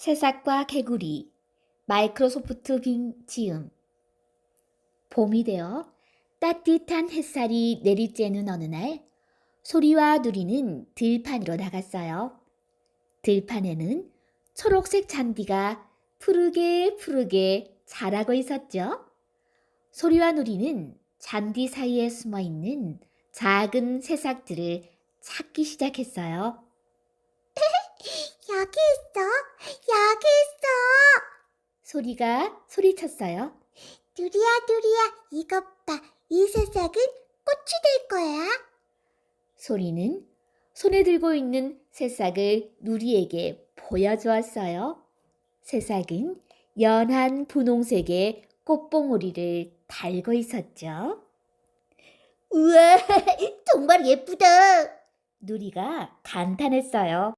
새싹과 개구리, 마이크로소프트 빙 지음. 봄이 되어 따뜻한 햇살이 내리쬐는 어느 날 소리와 누리는 들판으로 나갔어요. 들판에는 초록색 잔디가 푸르게 자라고 있었죠. 소리와 누리는 잔디 사이에 숨어 있는 작은 새싹들을 찾기 시작했어요. 여기 있어. 여기 있어. 소리가 소리쳤어요. 누리야, 이것 봐. 이 새싹은 꽃이 될 거야. 소리는 손에 들고 있는 새싹을 누리에게 보여주었어요. 새싹은 연한 분홍색의 꽃봉오리를 달고 있었죠. 우와, 정말 예쁘다. 누리가 감탄했어요.